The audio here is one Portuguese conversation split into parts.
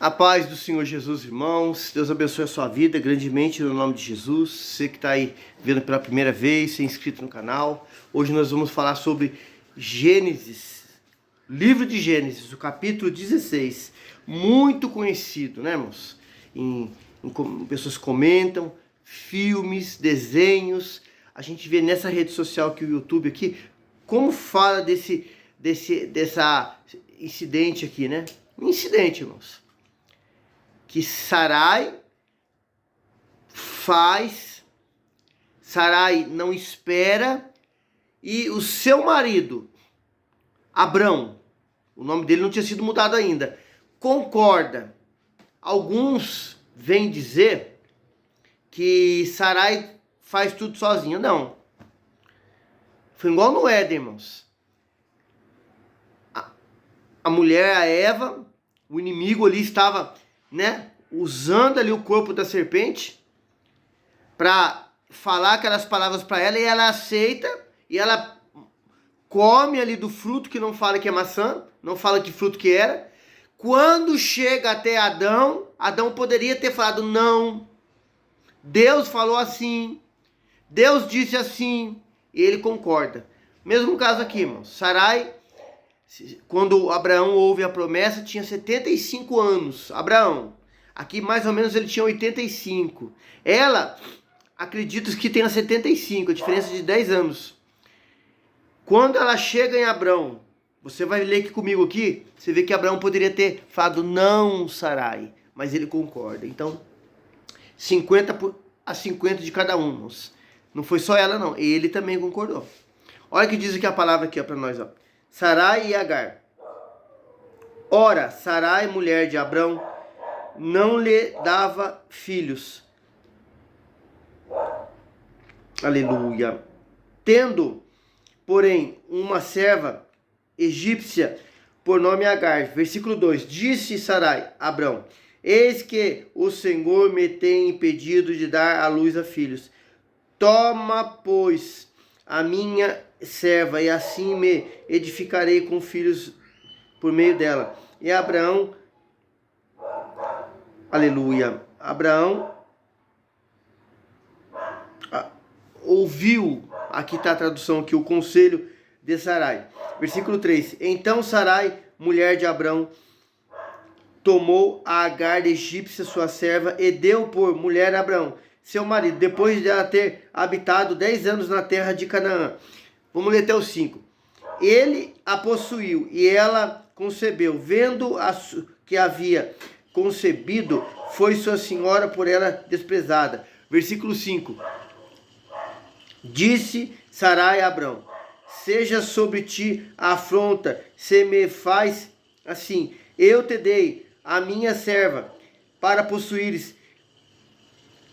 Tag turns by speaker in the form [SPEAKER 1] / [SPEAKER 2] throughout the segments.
[SPEAKER 1] A paz do Senhor Jesus, irmãos. Deus abençoe a sua vida grandemente no nome de Jesus. Você que está aí vendo pela primeira vez, se inscrito no canal. Hoje nós vamos falar sobre Gênesis, livro de Gênesis, o capítulo 16. Muito conhecido, né, irmãos? Pessoas comentam, filmes, desenhos. A gente vê nessa rede social aqui, o YouTube aqui, como fala dessa incidente aqui, né? Um incidente, irmãos. Que Sarai não espera, e o seu marido, Abrão, o nome dele não tinha sido mudado ainda, concorda. Alguns vêm dizer que Sarai faz tudo sozinha. Não. Foi igual no Éden, irmãos. A mulher, a Eva, o inimigo ali estava, né, usando ali o corpo da serpente para falar aquelas palavras para ela, e ela aceita, e ela come ali do fruto que não fala que é maçã, não fala que fruto que era. Quando chega até Adão, Adão poderia ter falado não, Deus falou assim, Deus disse assim, e ele concorda. Mesmo caso aqui, irmãos. Sarai, quando Abraão ouve a promessa, tinha 75 anos. Abraão, aqui mais ou menos ele tinha 85. Ela, acredito que tenha 75, a diferença de 10 anos. Quando ela chega em Abraão, você vai ler aqui comigo aqui, você vê que Abraão poderia ter falado não, Sarai, mas ele concorda. Então, 50 de cada um. Não foi só ela não, ele também concordou. Olha o que diz aqui a palavra aqui para nós, ó. Sarai e Agar. Ora, Sarai, mulher de Abrão, não lhe dava filhos. Aleluia. Tendo, porém, uma serva egípcia por nome Agar. Versículo 2. Disse Sarai a Abrão: eis que o Senhor me tem impedido de dar à luz a filhos. Toma, pois, a minha serva, e assim me edificarei com filhos por meio dela. E Abraão, aleluia, Abraão ouviu, aqui está a tradução aqui, o conselho de Sarai. Versículo 3. Então Sarai, mulher de Abrão, tomou a Agar egípcia, sua serva, e deu por mulher a Abrão, seu marido, depois de ela ter habitado 10 anos na terra de Canaã. Vamos ler até o 5. Ele a possuiu e ela concebeu. Vendo que havia concebido, foi sua senhora por ela desprezada. Versículo 5. Disse Sarai a Abrão: seja sobre ti a afronta, se me faz assim. Eu te dei a minha serva para possuíres.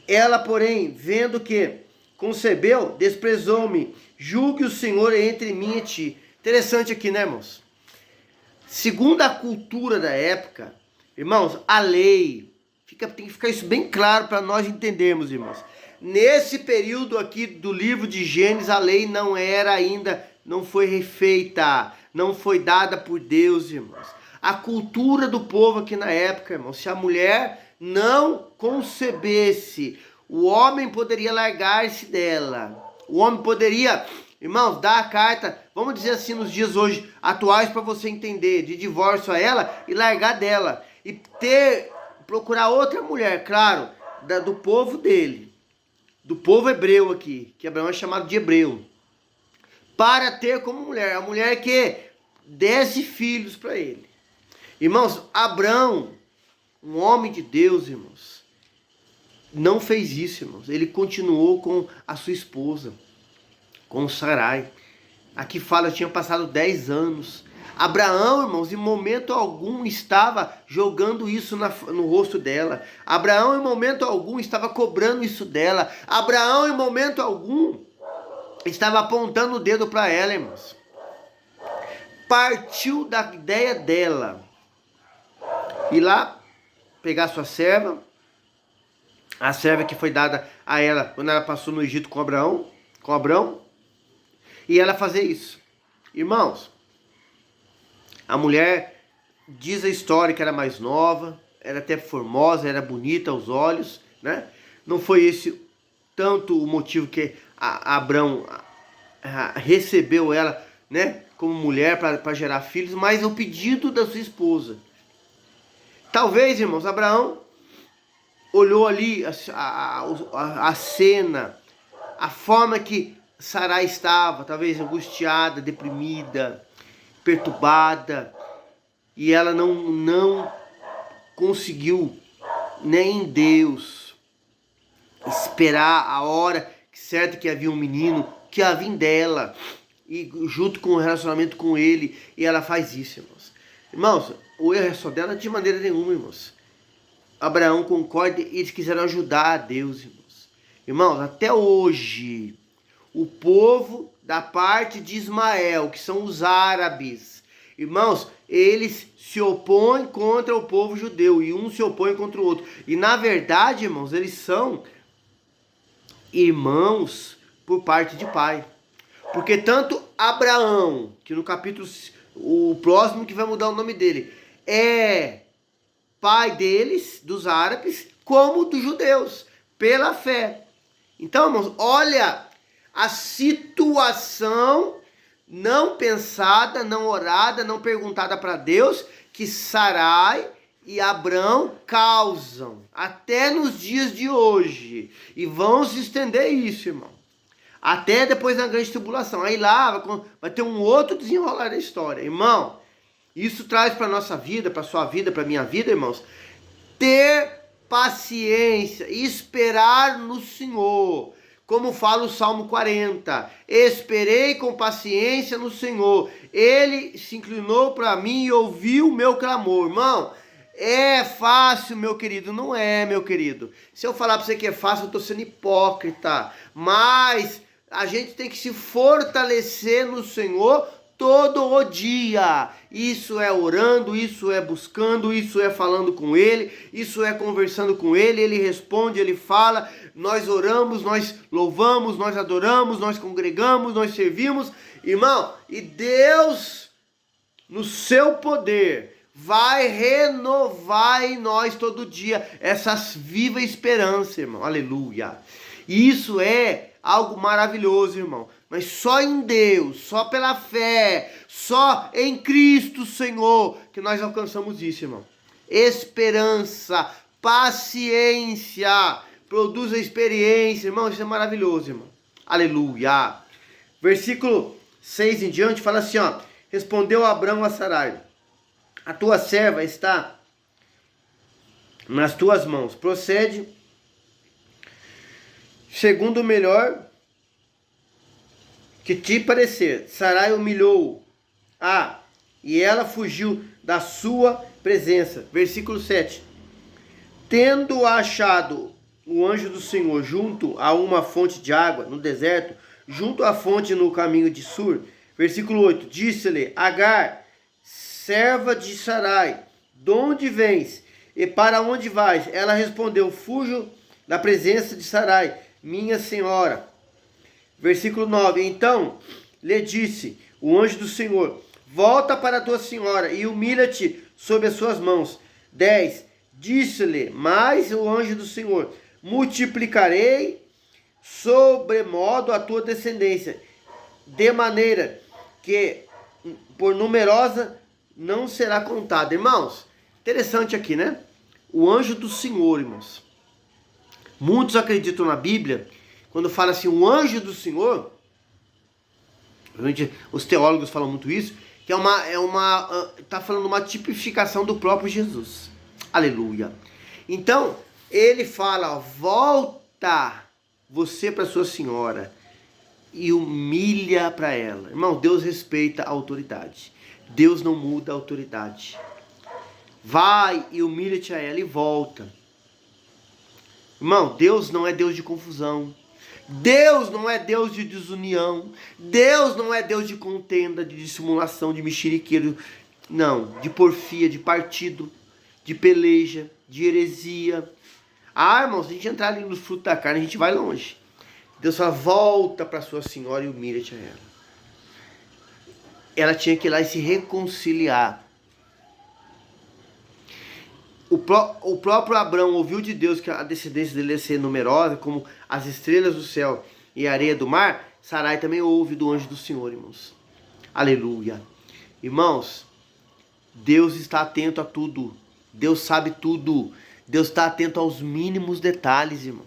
[SPEAKER 1] Ela, porém, vendo que concebeu, desprezou-me. Julgue o Senhor entre mim e ti. Interessante aqui, né, irmãos? Segundo a cultura da época, irmãos, a lei, tem que ficar isso bem claro para nós entendermos, irmãos. Nesse período aqui do livro de Gênesis, a lei não era ainda, não foi refeita, não foi dada por Deus, irmãos. A cultura do povo aqui na época, irmãos, se a mulher não concebesse, o homem poderia largar-se dela. O homem poderia, irmãos, dar a carta, vamos dizer assim, nos dias hoje atuais, para você entender, de divórcio a ela e largar dela. E procurar outra mulher, claro, do povo dele, do povo hebreu aqui, que Abraão é chamado de hebreu, para ter como mulher, a mulher que desse filhos para ele. Irmãos, Abraão, um homem de Deus, irmãos, não fez isso, irmãos. Ele continuou com a sua esposa, com Sarai. Aqui fala, tinha passado 10 anos. Abraão, irmãos, em momento algum estava jogando isso no rosto dela. Abraão, em momento algum, estava cobrando isso dela. Abraão, em momento algum, estava apontando o dedo para ela, irmãos. Partiu da ideia dela ir lá, pegar sua serva, a serva que foi dada a ela quando ela passou no Egito com Abrão, e ela fazer isso. Irmãos, a mulher, diz a história que era mais nova, era até formosa, era bonita aos olhos, né? Não foi esse tanto o motivo que Abrão recebeu ela, né, como mulher para gerar filhos, mas o pedido da sua esposa. Talvez, irmãos, Abraão olhou ali a cena, a forma que Sarai estava, talvez angustiada, deprimida, perturbada, e ela não conseguiu, nem em Deus, esperar a hora certa que havia um menino, que ia vir dela, e junto com o relacionamento com ele, e ela faz isso, irmãos. Irmãos, o erro é só dela de maneira nenhuma, irmãos. Abraão concorda e eles quiseram ajudar a Deus, irmãos. Irmãos, até hoje, o povo da parte de Ismael, que são os árabes, irmãos, eles se opõem contra o povo judeu, e um se opõe contra o outro. E na verdade, irmãos, eles são irmãos por parte de pai. Porque tanto Abraão, que no capítulo, o próximo que vai mudar o nome dele, é pai deles, dos árabes, como dos judeus, pela fé. Então, irmãos, olha a situação não pensada, não orada, não perguntada para Deus, que Sarai e Abrão causam, até nos dias de hoje. E vão se estender isso, irmão. Até depois da grande tribulação. Aí lá vai ter um outro desenrolar da história. Irmão, isso traz para a nossa vida, para a sua vida, para a minha vida, irmãos, ter paciência, esperar no Senhor. Como fala o Salmo 40, esperei com paciência no Senhor. Ele se inclinou para mim e ouviu o meu clamor. Irmão, é fácil, meu querido? Não é, meu querido. Se eu falar para você que é fácil, eu estou sendo hipócrita. Mas a gente tem que se fortalecer no Senhor todo o dia. Isso é orando, isso é buscando, isso é falando com Ele, isso é conversando com Ele. Ele responde, Ele fala, nós oramos, nós louvamos, nós adoramos, nós congregamos, nós servimos. Irmão, e Deus, no seu poder, vai renovar em nós todo dia essa viva esperança, irmão. Aleluia. E isso é algo maravilhoso, irmão. Mas só em Deus, só pela fé, só em Cristo Senhor que nós alcançamos isso, irmão. Esperança, paciência, produz a experiência, irmão. Isso é maravilhoso, irmão. Aleluia. Versículo 6 em diante fala assim, ó. Respondeu Abrão a Sarai: a tua serva está nas tuas mãos. Procede segundo o melhor que te parecer. Sarai humilhou e ela fugiu da sua presença. Versículo 7. Tendo achado o anjo do Senhor junto a uma fonte de água no deserto, junto à fonte no caminho de Sur. Versículo 8. Disse-lhe Agar, serva de Sarai, de onde vens e para onde vais? Ela respondeu: fujo da presença de Sarai, minha senhora. Versículo 9. Então lhe disse o anjo do Senhor: volta para a tua senhora e humilha-te sob as suas mãos. 10. Disse-lhe mais o anjo do Senhor: multiplicarei sobremodo a tua descendência, de maneira que por numerosa não será contada. Irmãos, interessante aqui, né? O anjo do Senhor, irmãos. Muitos acreditam na Bíblia, quando fala assim, o anjo do Senhor, os teólogos falam muito isso, que tá falando uma tipificação do próprio Jesus. Aleluia. Então, ele fala, volta você para sua senhora e humilha para ela. Irmão, Deus respeita a autoridade. Deus não muda a autoridade. Vai e humilha-te a ela e volta. Irmão, Deus não é Deus de confusão. Deus não é Deus de desunião. Deus não é Deus de contenda, de dissimulação, de mexeriqueiro. Não, de porfia, de partido, de peleja, de heresia. Irmãos, se a gente entrar ali no fruto da carne, a gente vai longe. Deus fala, volta para sua senhora e humilha-te a ela. Ela tinha que ir lá e se reconciliar. o próprio Abraão ouviu de Deus que a descendência dele ia ser numerosa, como as estrelas do céu e a areia do mar, Sarai também ouve do anjo do Senhor, irmãos. Aleluia. Irmãos, Deus está atento a tudo. Deus sabe tudo. Deus está atento aos mínimos detalhes, irmão.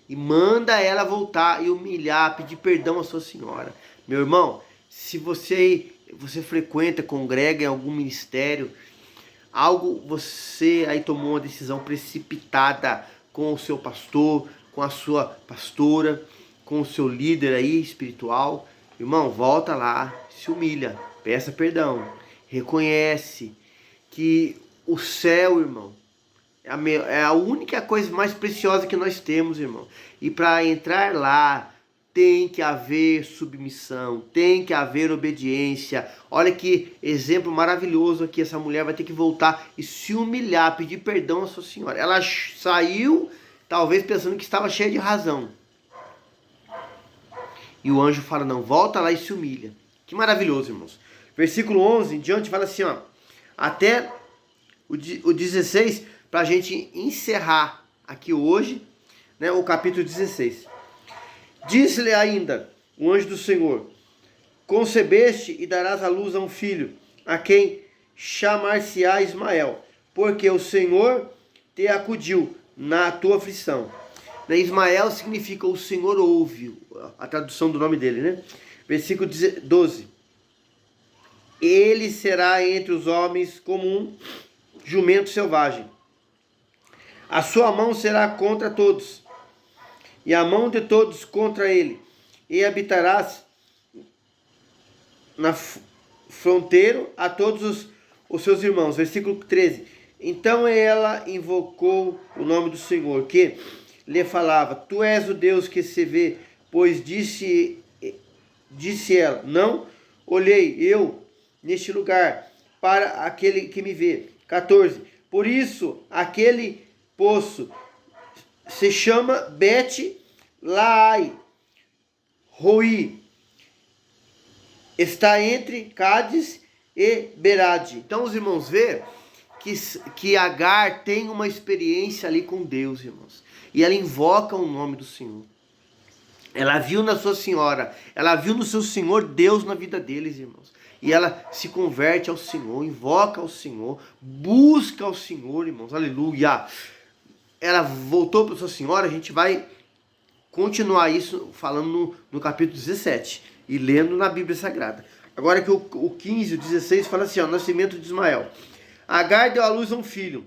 [SPEAKER 1] E manda ela voltar e humilhar, pedir perdão à sua senhora. Meu irmão, se você frequenta, congrega em algum ministério, você aí tomou uma decisão precipitada com o seu pastor, com a sua pastora, com o seu líder aí espiritual, irmão, volta lá, se humilha, peça perdão, reconhece que o céu, irmão, é a única coisa mais preciosa que nós temos, irmão. E para entrar lá, tem que haver submissão, tem que haver obediência. Olha que exemplo maravilhoso aqui. Essa mulher vai ter que voltar e se humilhar, pedir perdão à sua senhora. Ela saiu, talvez pensando que estava cheia de razão. E o anjo fala, não, volta lá e se humilha. Que maravilhoso, irmãos. Versículo 11 em diante fala assim, ó. Até o 16, para a gente encerrar aqui hoje, né, o capítulo 16. Disse-lhe ainda o anjo do Senhor, concebeste e darás à luz a um filho, a quem chamar-se-á Ismael, porque o Senhor te acudiu na tua aflição. Ismael significa o Senhor ouve, a tradução do nome dele, né? Versículo 12. Ele será entre os homens como um jumento selvagem. A sua mão será contra todos, e a mão de todos contra ele, e habitarás na fronteira a todos os seus irmãos. Versículo 13. Então ela invocou o nome do Senhor, que lhe falava, tu és o Deus que se vê, pois disse ela, não olhei eu neste lugar para aquele que me vê. 14. Por isso aquele poço se chama Bet Laai Roi, está entre Cádiz e Berade. Então os irmãos vê que Agar tem uma experiência ali com Deus, irmãos. E ela invoca o nome do Senhor. Ela viu na sua senhora, ela viu no seu Senhor Deus na vida deles, irmãos. E ela se converte ao Senhor, invoca ao Senhor, busca ao Senhor, irmãos. Aleluia. Ela voltou para sua senhora, a gente vai continuar isso falando no capítulo 17 e lendo na Bíblia Sagrada. Agora que o 15, o 16 fala assim, ó, o nascimento de Ismael. Agar deu à luz a um filho,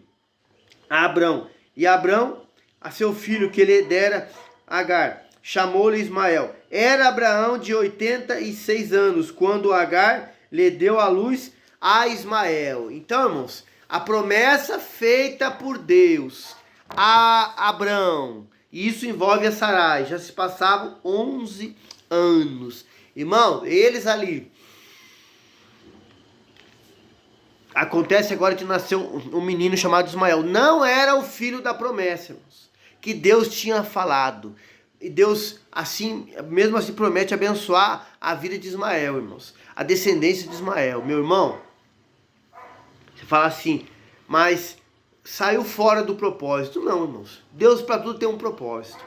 [SPEAKER 1] a Abrão, e Abrão a seu filho que lhe dera Agar, chamou-lhe Ismael. Era Abraão de 86 anos, quando Agar lhe deu à luz a Ismael. Então, irmãos, a promessa feita por Deus a Abrão, e isso envolve a Sarai, já se passavam 11 anos. Irmão, eles ali. Acontece agora que nasceu um menino chamado Ismael. Não era o filho da promessa, irmãos, que Deus tinha falado. E Deus, assim, mesmo assim, promete abençoar a vida de Ismael, irmãos. A descendência de Ismael. Meu irmão, você fala assim, mas saiu fora do propósito. Não, irmãos. Deus para tudo tem um propósito.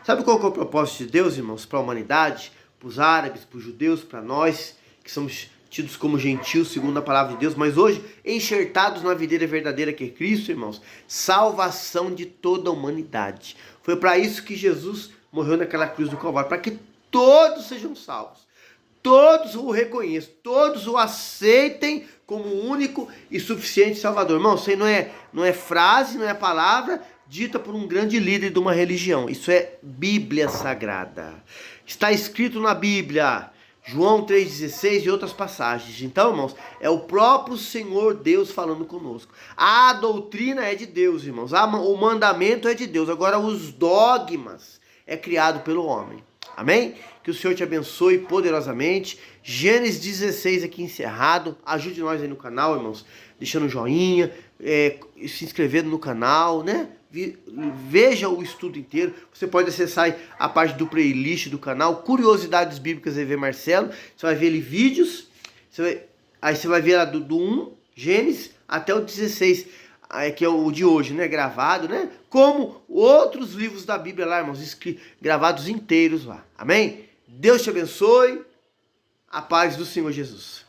[SPEAKER 1] Sabe qual que é o propósito de Deus, irmãos? Para a humanidade, para os árabes, para os judeus, para nós, que somos tidos como gentios, segundo a palavra de Deus, mas hoje enxertados na videira verdadeira que é Cristo, irmãos, salvação de toda a humanidade. Foi para isso que Jesus morreu naquela cruz do Calvário, para que todos sejam salvos, todos o reconheçam, todos o aceitem como o único e suficiente Salvador. Irmão, isso aí não é frase, não é palavra dita por um grande líder de uma religião. Isso é Bíblia Sagrada. Está escrito na Bíblia, João 3,16 e outras passagens. Então, irmãos, é o próprio Senhor Deus falando conosco. A doutrina é de Deus, irmãos. O mandamento é de Deus. Agora, os dogmas é criado pelo homem. Amém? Que o Senhor te abençoe poderosamente. Gênesis 16 aqui encerrado. Ajude nós aí no canal, irmãos. Deixando um joinha, se inscrevendo no canal, né? Veja o estudo inteiro. Você pode acessar aí a parte do playlist do canal, Curiosidades Bíblicas EV Marcelo. Você vai ver ali vídeos. Aí você vai ver do 1, Gênesis, até o 16. que é o de hoje, né? Gravado, né? Como outros livros da Bíblia lá, irmãos, gravados inteiros lá. Amém? Deus te abençoe. A paz do Senhor Jesus.